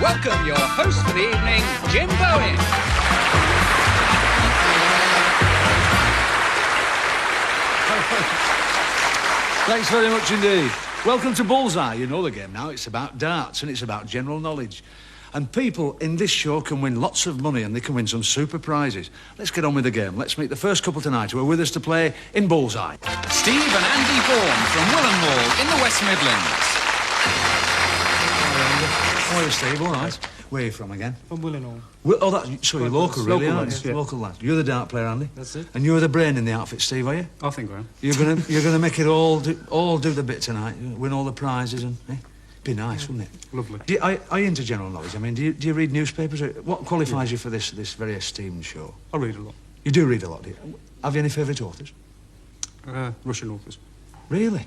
welcome your host for the evening, Jim Bowen. Thanks very much indeed. Welcome to Bullseye. You know the game now. It's about darts and it's about general knowledge. And people in this show can win lots of money and they can win some super prizes. Let's get on with the game. Let's meet the first couple tonight who are with us to play in Bullseye. Steve and Andy Bowen from Willenhall in the West Midlands. How are you, Steve? All right. Where are you from again? From Willenhall. Oh, that's so you're local, really, local aren't lads, you? yeah. Local lad. You're the dart player, Andy. That's it. And you're the brain in the outfit, Steve, are you? I think I am. You're gonna make it all do the bit tonight. Win all the prizes and be nice, wouldn't it? Lovely. Are you into general knowledge? I mean, do you read newspapers? What qualifies you for this very esteemed show? I read a lot. You do read a lot, do you? Have you any favourite authors? Russian authors. Really?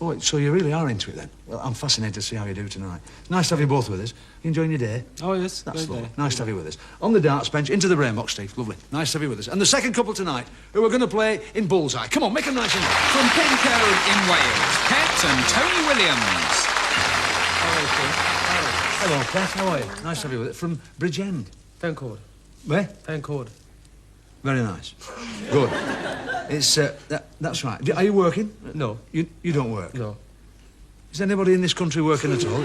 Oh, so you really are into it then? Well, I'm fascinated to see how you do tonight. Nice to have you both with us. You enjoying your day? Oh, yes. That's lovely. Nice to have you with us. On the darts bench, into the brain box, Steve. Lovely. Nice to have you with us. And the second couple tonight, who are going to play in Bullseye. Come on, make them nice and nice. From Pencoe in Wales, Pet and Tony Williams. Hello, Pet. How are you? Nice to have you with us. From Bridgend. Pencord. Where? Pencord. Very nice. Good. It's, that's right. Are you working? No. You don't work? No. Is anybody in this country working at all?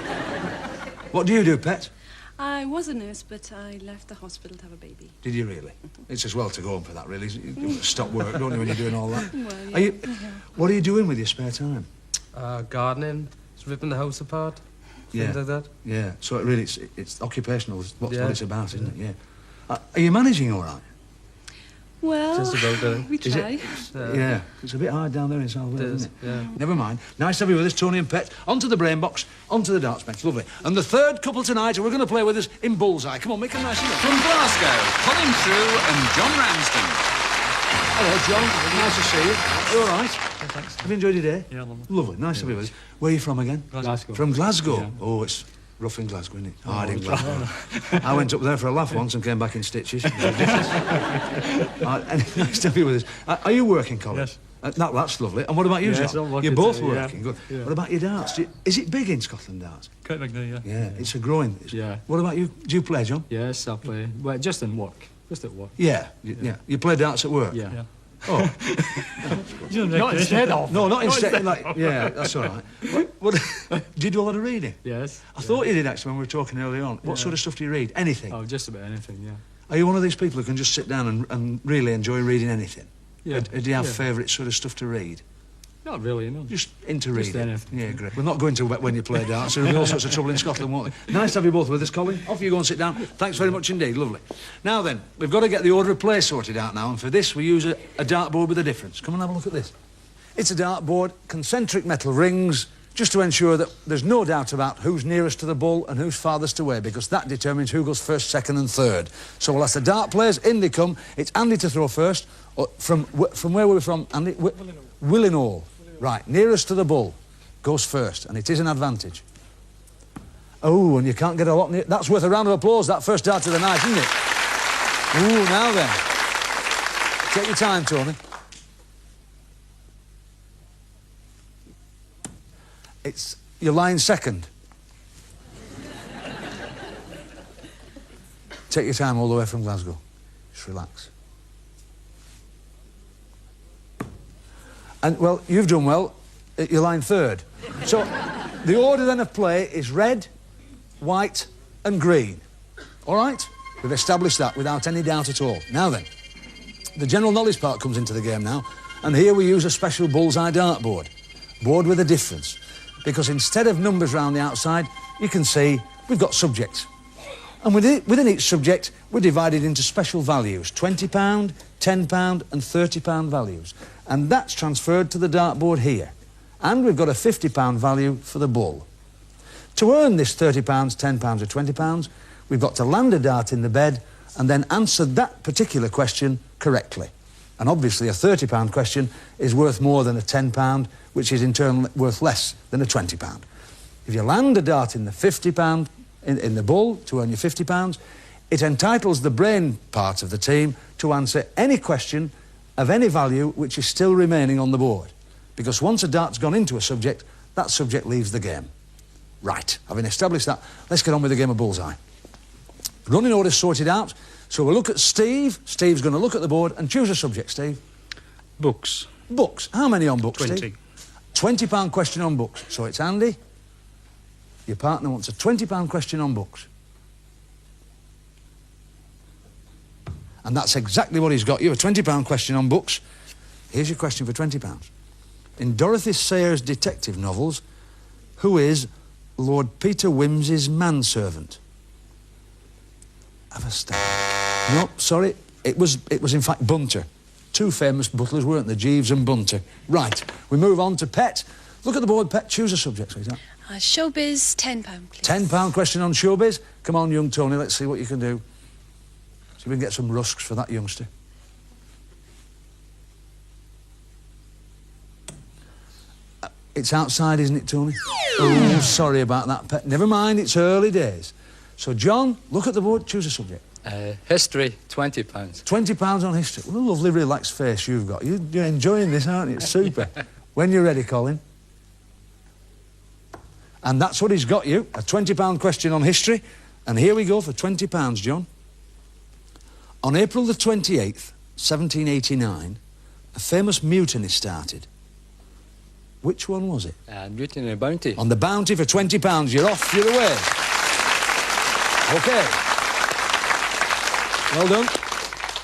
What do you do, Pet? I was a nurse, but I left the hospital to have a baby. Did you really? It's as well to go on for that, really. You stop work, don't you, when you're doing all that? Well, yeah. What are you doing with your spare time? Gardening. Just ripping the house apart. Things like that. Yeah. So it's occupational. What it's about, isn't it? Yeah. Are you managing all right? Well, Just about we try. Yeah. It's a bit hard down there in South Wales, isn't it? Yeah. Never mind. Nice to have you with us, Tony and Pet. Onto the brain box, onto the darts bench. Lovely. And the third couple tonight who are going to play with us in Bullseye. Come on, make them nice and nice. From Glasgow, Colin True and John Ramsden. Hello, John. Nice to see you. You all right? Yeah, thanks. Have you enjoyed your day? Yeah, lovely. Lovely. Nice to be with us. Where are you from again? Glasgow. From Glasgow? Yeah. Oh, it's rough in Glasgow, isn't it? Hard in Glasgow. I went up there for a laugh once and came back in stitches. Nice to be with us. Are you working, Colin? Yes. That's lovely. And what about you, Yes, John? I'm working You're both too, yeah. working. Good. Yeah. What about your darts? Is it big in Scotland, darts? Quite big there, yeah. Yeah, it's a growing. Yeah. What about you? Do you play, John? Yes, I play. Well, just in work. Just at work. Yeah. You play darts at work? Yeah. Oh. Not instead of. No, not instead. Yeah, that's all right. What, do you do a lot of reading? Yes. I thought you did, actually, when we were talking earlier on. What sort of stuff do you read? Anything? Oh, just about anything, yeah. Are you one of these people who can just sit down and really enjoy reading anything? Yeah. Do you have favourite sort of stuff to read? Not really, no. Just into reading? Just anything. Yeah, great. We're not going to when you play darts. There'll be all sorts of trouble in Scotland, won't there? Nice to have you both with us, Colin. Off you go and sit down. Thanks very much indeed. Lovely. Now then, we've got to get the order of play sorted out now, and for this we use a dartboard with a difference. Come and have a look at this. It's a dartboard, concentric metal rings, just to ensure that there's no doubt about who's nearest to the ball and who's farthest away, because that determines who goes first, second and third. So we'll ask the dart players, in they come. It's Andy to throw first. From where were we from, Andy? Willenhall. Right, nearest to the bull goes first, and it is an advantage. Oh, and you can't get a lot near. That's worth a round of applause, that first dart of the night, isn't it? Ooh, now then. Take your time, Tony. You're lying second. Take your time all the way from Glasgow. Just relax. And, well, you've done well. You're lying third. So, the order then of play is red, white and green. All right? We've established that without any doubt at all. Now then, the general knowledge part comes into the game now, and here we use a special Bullseye dartboard. Board with a difference. Because instead of numbers round the outside, you can see we've got subjects. And within each subject, we're divided into special values, £20, £10 and £30 values. And that's transferred to the dartboard here. And we've got a £50 value for the bull. To earn this £30, £10 or £20, we've got to land a dart in the bed and then answer that particular question correctly. And obviously a £30 question is worth more than a £10, which is in turn worth less than a £20. If you land a dart in the £50, in the bull, to earn your £50, it entitles the brain part of the team to answer any question of any value which is still remaining on the board. Because once a dart's gone into a subject, that subject leaves the game. Right, having established that, let's get on with the game of Bullseye. Running order sorted out. So we'll look at Steve. Steve's going to look at the board and choose a subject, Steve. Books. Books. How many on books, 20. Steve? £20 question on books. So it's Andy. Your partner wants a £20 question on books. And that's exactly what he's got you, a £20 question on books. Here's your question for £20. In Dorothy Sayers' detective novels, who is Lord Peter Wimsey's manservant? Have a stab. No, sorry, it was in fact Bunter. Two famous butlers, weren't they? Jeeves and Bunter. Right, we move on to Pet. Look at the board, Pet. Choose a subject, sweetheart. Showbiz, £10, please. £10 question on showbiz. Come on, young Tony, let's see what you can do. See if we can get some rusks for that youngster. It's outside, isn't it, Tony? Oh, sorry about that, Pet. Never mind, it's early days. So, John, look at the board, choose a subject. History, £20. £20 on history. What a lovely, relaxed face you've got. You're enjoying this, aren't you? It's super. When you're ready, Colin. And that's what he's got you, a £20 question on history. And here we go for £20, John. On April the 28th, 1789, a famous mutiny started. Which one was it? Mutiny Bounty. On the Bounty for £20. You're off, you're away. OK. Well done.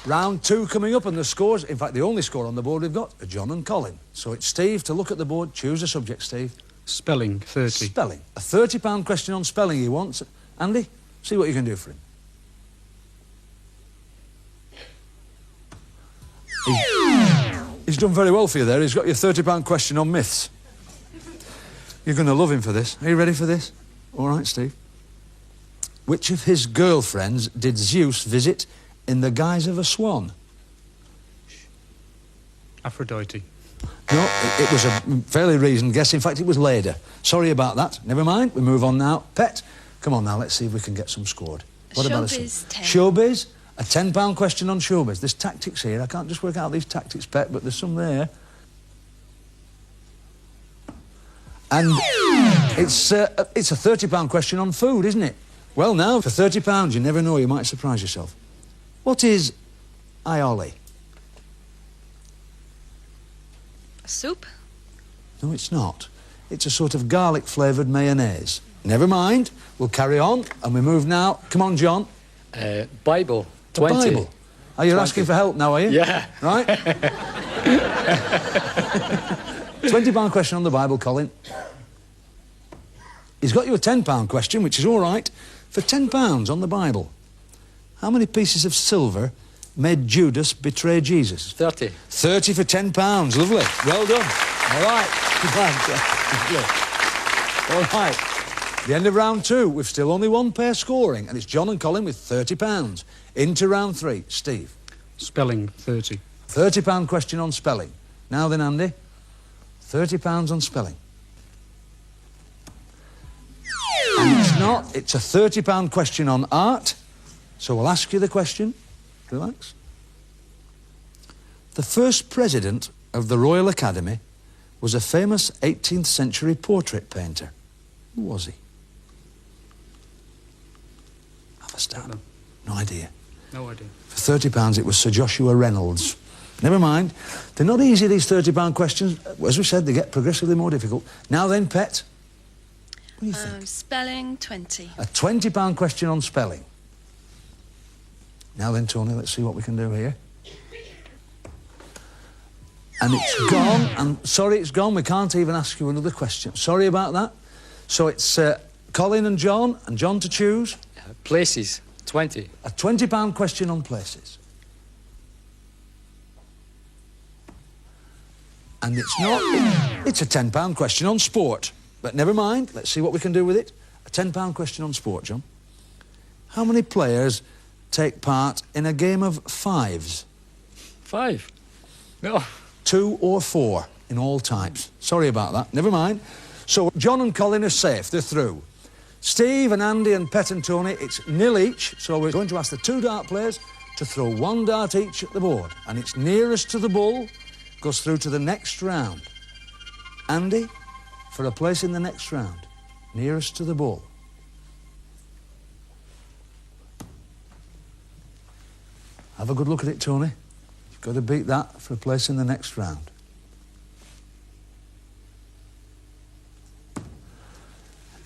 Round 2 coming up, and the scores, in fact, the only score on the board we've got are John and Colin. So it's Steve to look at the board. Choose a subject, Steve. Spelling, 30. Spelling. A £30 question on spelling he wants. Andy, see what you can do for him. He's done very well for you there. He's got your £30 question on myths. You're going to love him for this. Are you ready for this? All right, Steve. Which of his girlfriends did Zeus visit in the guise of a swan? Aphrodite. No, it was a fairly reasoned guess. In fact, it was Leda. Sorry about that. Never mind. We move on now. Pet, come on now. Let's see if we can get some scored. What about Showbiz, 10. Showbiz? A £10 question on showbiz. There's tactics here. I can't just work out these tactics, Pet, but there's some there. And it's a £30 question on food, isn't it? Well, now, for £30, you never know. You might surprise yourself. What is aioli? Soup? No, it's not. It's a sort of garlic-flavoured mayonnaise. Never mind. We'll carry on, and we move now. Come on, John. Bible, The 20. Bible. Are you 20. asking for help now, are you? Yeah. Right? £20 question on the Bible, Colin. He's got you a £10 question, which is all right, for £10 on the Bible. How many pieces of silver made Judas betray Jesus? 30. 30 for £10. Lovely. Well done. All right. All right. The end of round 2. We've still only one pair scoring, and it's John and Colin with £30. Into round 3. Steve. Spelling, 30. £30 question on spelling. Now then, Andy. £30 on spelling. And it's not. It's a £30 question on art. So we'll ask you the question. Relax. The first president of the Royal Academy was a famous 18th century portrait painter. Who was he? Have a stab. No idea. No idea. For £30, it was Sir Joshua Reynolds. Never mind. They're not easy, these £30 questions. As we said, they get progressively more difficult. Now then, Pet. What do you think? Spelling, 20. A £20 question on spelling. Now then, Tony, let's see what we can do here. And it's gone. And sorry, it's gone. We can't even ask you another question. Sorry about that. So it's Colin and John to choose. Places, 20. A £20 question on places. And it's not. It's a £10 question on sport. But never mind. Let's see what we can do with it. A £10 question on sport, John. How many players take part in a game of fives? 5. No. 2 or 4 in all types. Sorry about that. Never mind. So John and Colin are safe. They're through. Steve and Andy and Pet and Tony, it's nil each. So we're going to ask the 2 dart players to throw 1 dart each at the board. And it's nearest to the bull goes through to the next round. Andy, for a place in the next round, nearest to the bull. Have a good look at it, Tony. You've got to beat that for a place in the next round.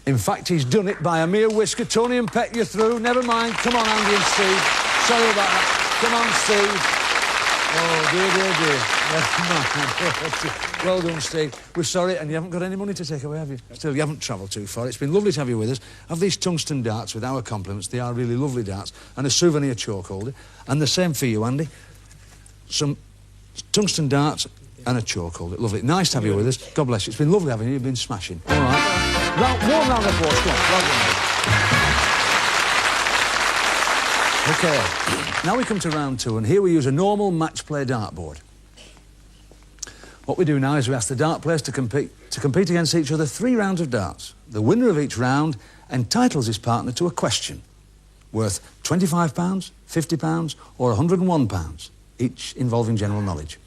In fact, he's done it by a mere whisker. Tony and Pet, you're through. Never mind. Come on, Andy and Steve. Sorry about that. Come on, Steve. Oh, dear, dear, dear. Never mind. Well done, Steve. We're sorry, and you haven't got any money to take away, have you? Still, you haven't travelled too far. It's been lovely to have you with us. Have these tungsten darts with our compliments. They are really lovely darts. And a souvenir chalk holder. And the same for you, Andy. Some tungsten darts and a chalk holder. Lovely. Nice to have you with us. God bless you. It's been lovely having you. You've been smashing. All right. One round of applause. Come on. Well done. OK. Now we come to round 2, and here we use a normal match play dartboard. What we do now is we ask the dart players to compete against each other 3 rounds of darts. The winner of each round entitles his partner to a question worth £25, £50 or £101, each involving general knowledge.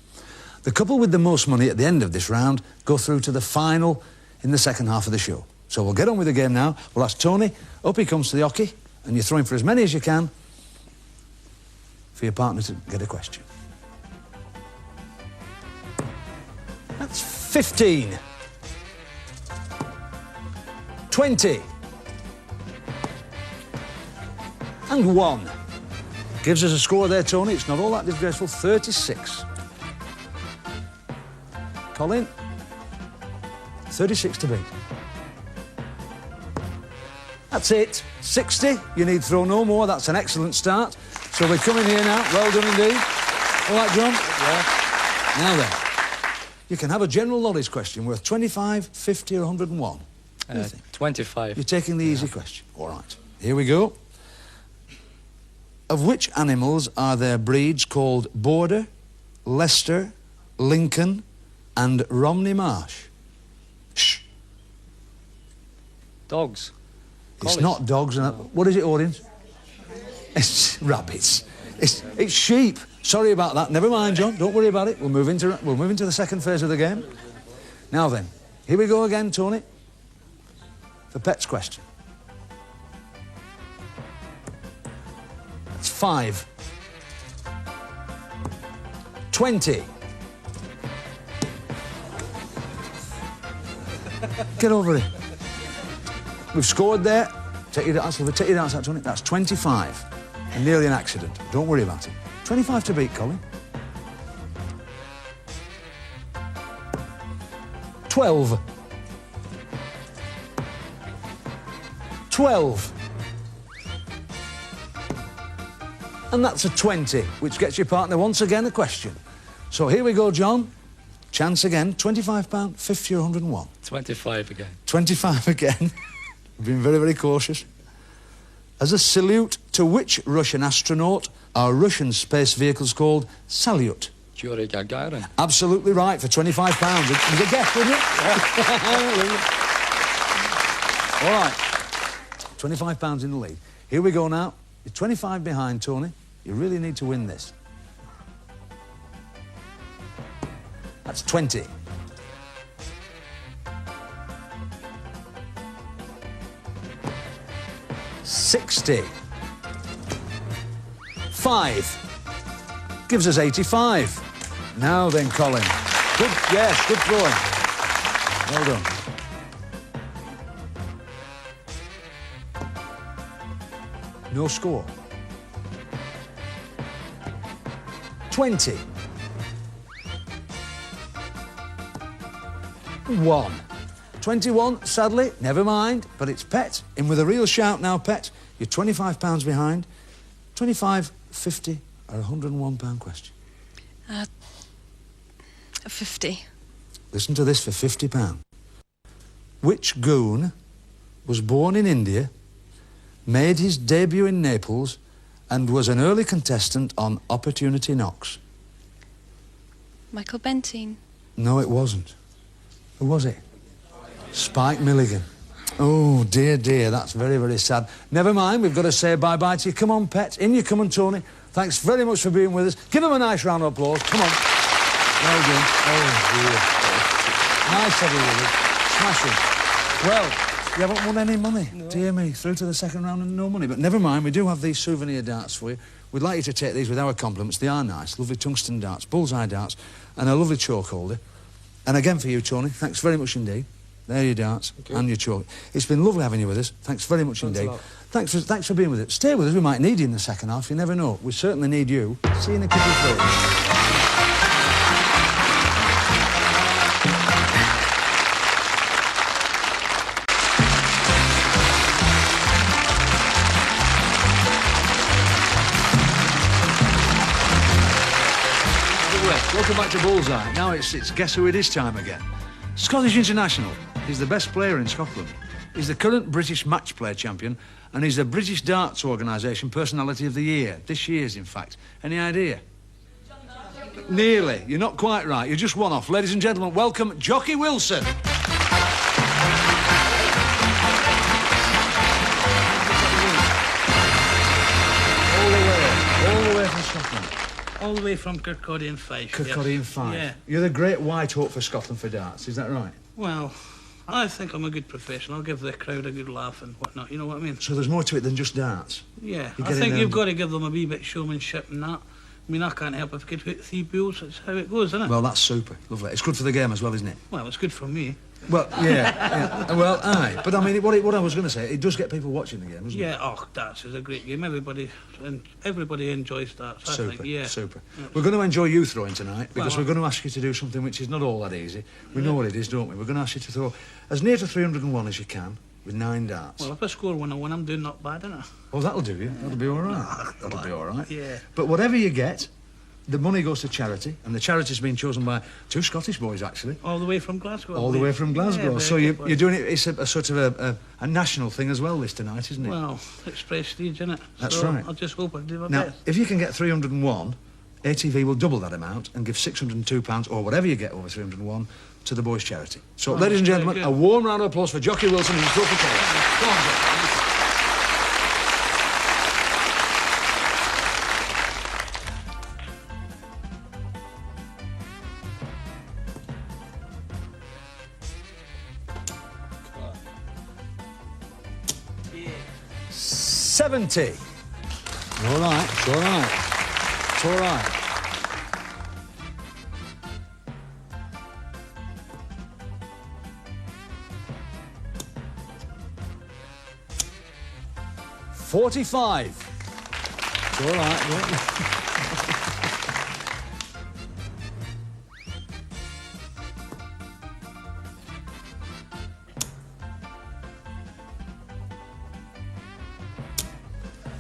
The couple with the most money at the end of this round go through to the final in the second half of the show. So we'll get on with the game now. We'll ask Tony. Up he comes to the hockey, and you're throwing for as many as you can for your partner to get a question. That's 15. 20. And 1. Gives us a score there, Tony. It's not all that disgraceful. 36. Colin? 36 to beat. That's it. 60. You need throw no more. That's an excellent start. So we're coming here now. Well done indeed. All right, John? Yeah. Now then, you can have a general knowledge question worth 25, 50 or 101. 25. You're taking the easy question. All right. Here we go. Of which animals are there breeds called Border, Leicester, Lincoln and Romney Marsh? Shh. Dogs. It's not dogs. What is it, audience? It's rabbits. It's sheep. Sorry about that. Never mind, John. Don't worry about it. We'll move into the second phase of the game. Now then, here we go again, Tony. For Pet's question. It's 5. 20. Get over it. We've scored there. Take your darts out, Tony. That's 25. And nearly an accident. Don't worry about it. 25 to beat, Colin. 12. 12. And that's a 20, which gets your partner once again a question. So here we go, John. Chance again. £25, 50 or 101. 25 again. 25 again. We've been very, very cautious. As a salute to which Russian astronaut are Russian space vehicles called Salyut? Yuri Gagarin. Absolutely right, for £25. It was a guess, wasn't it? All right. £25 in the lead. Here we go now. You're 25 behind, Tony. You really need to win this. That's 20. 60. 5. Gives us 85. Now then, Colin. Good, yes, good throwing. Well done. No score. 20. 1. 21, sadly, never mind, but it's Pet. In with a real shout now, Pet. You're £25 behind. 25, 50 or £101 question. 50. Listen to this for £50. Which goon was born in India, made his debut in Naples, and was an early contestant on Opportunity Knocks? Michael Bentine. No, it wasn't. Who was it? Spike Milligan. Oh, dear, dear, that's very, very sad. Never mind, we've got to say bye-bye to you. Come on, Pet. In you come on, Tony. Thanks very much for being with us. Give them a nice round of applause. Come on. Well done. Oh, dear. Nice to have you with us. Smashing. Well, you haven't won any money. No. Dear me, through to the second round and no money. But never mind, we do have these souvenir darts for you. we'd like you to take these with our compliments. They are nice, lovely tungsten darts, bullseye darts, and a lovely chalk holder. And again for you, Tony, thanks very much indeed. There are your darts and your chalk. It's been lovely having you with us. Thanks very much indeed. Thanks for being with us. Stay with us, we might need you in the second half, you never know. We certainly need you. See you in a couple of days. Welcome back to Bullseye. Now it's Guess Who It Is time again. Scottish International. He's the best player in Scotland. He's the current British match play champion, and he's the British Darts Organisation Personality of the Year. This year's, in fact. Any idea? Nearly. You're not quite right. You're just one off. Ladies and gentlemen, welcome Jocky Wilson. All the way from Scotland. All the way from Kirkcaldy and Fife. Kirkcaldy and Fife. Yeah. You're the great white hope for Scotland for darts, is that right? Well, I think I'm a good professional. I'll give the crowd a good laugh and whatnot, you know what I mean? So there's more to it than just darts? Yeah, You I get in think there you've and- got to give them a wee bit showmanship and that. I mean, I can't help if I could hit 3 bills. That's how it goes, isn't it? Well, that's super. Lovely. It's good for the game as well, isn't it? Well, it's good for me. Well, yeah. Well, aye. But I mean, what I was going to say, it does get people watching the game, doesn't it? Yeah, oh, darts is a great game. Everybody enjoys darts, I Super, think, yeah. super. We're going to enjoy you throwing tonight because Well, we're going to ask you to do something which is not all that easy. We know what it is, don't we? We're going to ask you to throw as near to 301 as you can with 9 darts. Well, if I score 101, I'm doing not bad, innit? Oh, that'll do you. That'll be all right. That'll be all right. Yeah. But whatever you get, the money goes to charity, and the charity's been chosen by 2 Scottish boys, actually. All the way from Glasgow. All the way from Glasgow. Yeah, So very you're good. doing it, it's a sort of a national thing as well this tonight, isn't it? Well, it's prestige, innit? That's so right. I'll just hope I do my Now, best. if you can get 301, ATV will double that amount and give £602, or whatever you get over 301, to the boys' charity. So, ladies and very gentlemen, good. a warm round of applause for Jocky Wilson and his trophy player. Go on, Jocky. Yeah. 70. All right, it's all right. It's all right. $45. It's all right, don't you?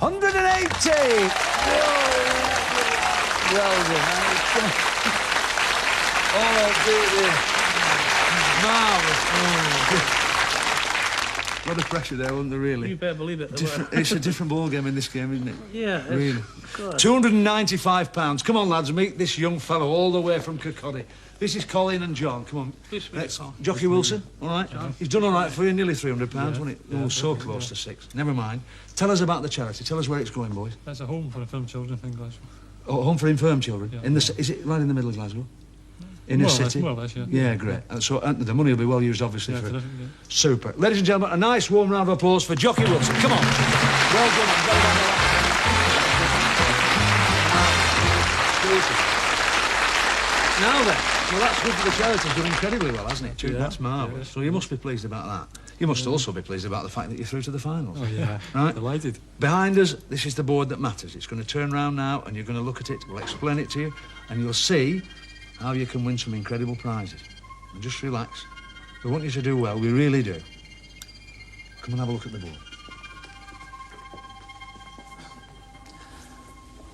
$180. Well done. Oh, dear. Marvellous. A lot of pressure there, wasn't there, really? You better believe it. It's a different ball game in this game, isn't it? Yeah, it's Really. good. £295. Come on, lads, meet this young fellow all the way from Kirkcaldy. This is Colin and John. Come on. Please meet Colin. Jocky Wilson, all right? He's done all right for you, nearly £300, wasn't it? Oh, so close to 6. Never mind. Tell us about the charity. Tell us where it's going, boys. That's a home for infirm children in Glasgow. Oh, home for infirm children. Yeah. Is it right in the middle of Glasgow? In the city? More or less, yeah. Yeah, great. So the money will be well used, obviously. Yeah, for terrific, yeah. Super. Ladies and gentlemen, a nice warm round of applause for Jocky Wilson. Come on. Well done, man. Well done, well done. Now then, well, that's good for the charity. It's done incredibly well, hasn't it? Too? Yeah. That's marvellous. So you must be pleased about that. You must also be pleased about the fact that you're through to the finals. Oh, yeah. Right? Delighted. Behind us, this is the board that matters. It's going to turn round now, and you're going to look at it. We'll explain it to you, and you'll see how you can win some incredible prizes. And just relax. We want you to do well. We really do. Come and have a look at the board.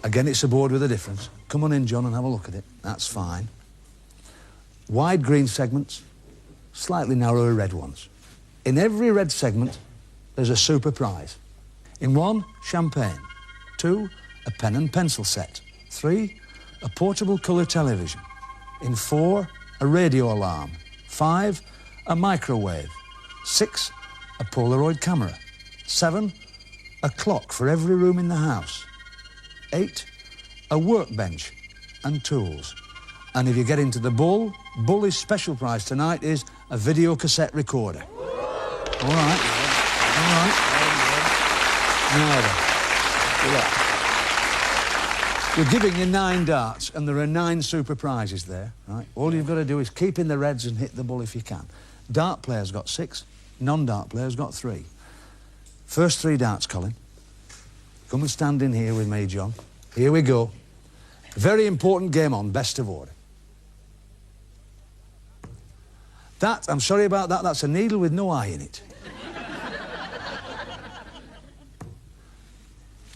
Again, it's a board with a difference. Come on in, John, and have a look at it. That's fine. Wide green segments, slightly narrower red ones. In every red segment, there's a super prize. In 1, champagne. 2, a pen and pencil set. 3, a portable colour television. In 4, a radio alarm. 5, a microwave. 6, a Polaroid camera. 7, a clock for every room in the house. 8, a workbench and tools. And if you get into the Bully's special prize tonight is a video cassette recorder. All right. All right. Now then. Good luck. We're giving you 9 darts, and there are 9 super prizes there, right? All you've got to do is keep in the reds and hit the bull if you can. Dart players got 6, non-dart players got 3. First 3 darts, Colin. Come and stand in here with me, John. Here we go. Very important game on, best of order. That, I'm sorry about that, that's a needle with no eye in it.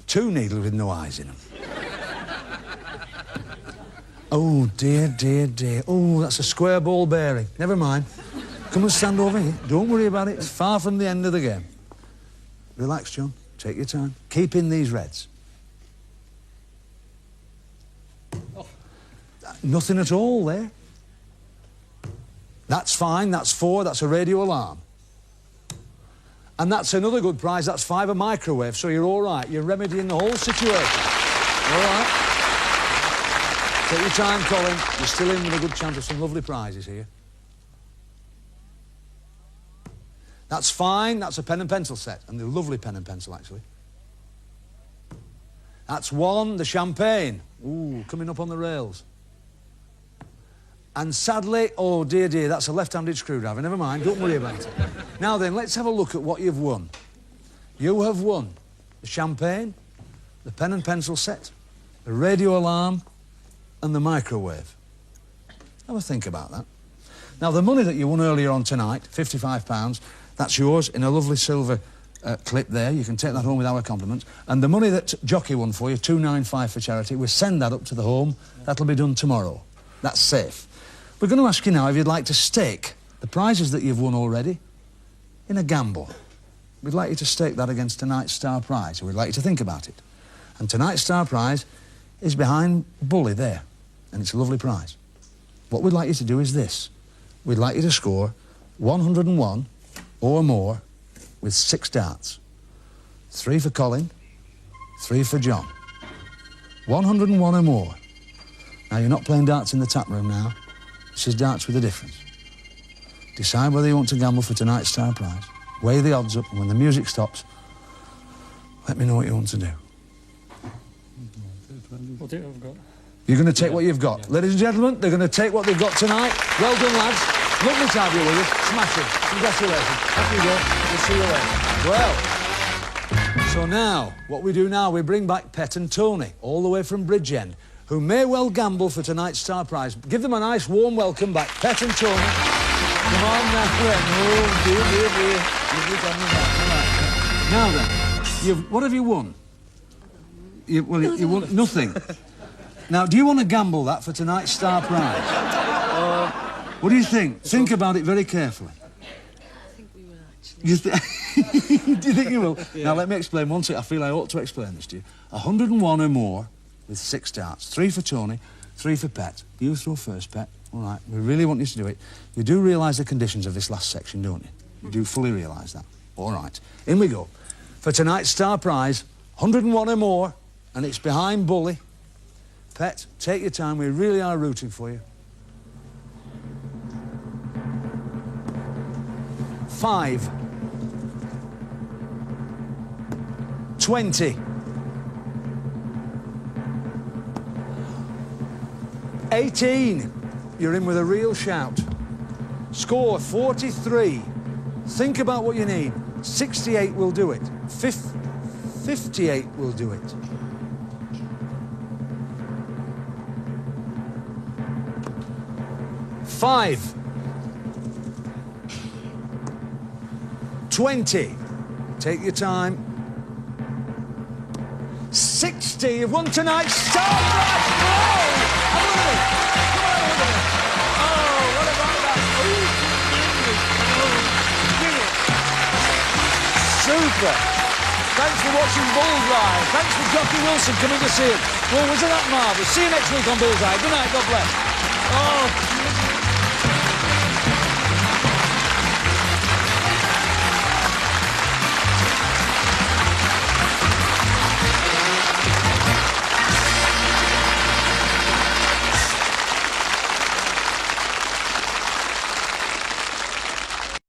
2 needles with no eyes in them. Oh, dear, dear, dear. Oh, that's a square ball bearing. Never mind. Come and stand over here. Don't worry about it. It's far from the end of the game. Relax, John. Take your time. Keep in these reds. Oh. Nothing at all there. That's fine. That's 4. That's a radio alarm. And that's another good prize. That's 5 a microwave. So you're all right. You're remedying the whole situation. All right? Take your time, Colin. You're still in with a good chance of some lovely prizes here. That's fine. That's a pen and pencil set. And a lovely pen and pencil, actually. That's 1, the champagne. Ooh, coming up on the rails. And sadly, oh dear, dear, that's a left-handed screwdriver. Never mind, don't worry about it. Now then, let's have a look at what you've won. You have won the champagne, the pen and pencil set, the radio alarm, and the microwave. Have a think about that. Now, the money that you won earlier on tonight, £55, that's yours in a lovely silver clip there. You can take that home with our compliments. And the money that Jocky won for you, £295 for charity, we'll send that up to the home. That'll be done tomorrow. That's safe. We're going to ask you now if you'd like to stake the prizes that you've won already in a gamble. We'd like you to stake that against tonight's star prize. We'd like you to think about it. And tonight's star prize is behind Bully there. And it's a lovely prize. What we'd like you to do is this. We'd like you to score 101 or more with 6 darts. 3 for Colin, 3 for John. 101 or more. Now, you're not playing darts in the tap room now. This is darts with a difference. Decide whether you want to gamble for tonight's star prize. Weigh the odds up, and when the music stops, let me know what you want to do. What do I've got? You're going to take what you've got. Yeah. Ladies and gentlemen, they're going to take what they've got tonight. Well done, lads. Lovely to have you with us. Smashing. Congratulations. Up you go. We'll see you later. Well, so now, what we do now, we bring back Pet and Tony, all the way from Bridgend, who may well gamble for tonight's star prize. Give them a nice warm welcome back. Pet and Tony. Come on now, friend. Oh, dear, dear, dear. Now then, what have you won? You won nothing. Now, do you want to gamble that for tonight's star prize? What do you think? Think about it very carefully. I think we will, actually. Do you think you will? Yeah. Now, let me explain one thing. I feel I ought to explain this to you. 101 or more with 6 darts. 3 for Tony, 3 for Pet. You throw first, Pet. All right, we really want you to do it. You do realise the conditions of this last section, don't you? You do fully realise that. All right, in we go. For tonight's star prize, 101 or more, and it's behind Bully. Pet, take your time. We really are rooting for you. 5. 20. 18. You're in with a real shout. Score 43. Think about what you need. 68 will do it. 58 will do it. 5. 20. Take your time. 60. You've won tonight's star prize. Super. Thanks for watching Bullseye. Thanks for Jocky Wilson coming to see us. Well, wasn't that marvellous? See you next week on Bullseye. Good night. God bless. Oh.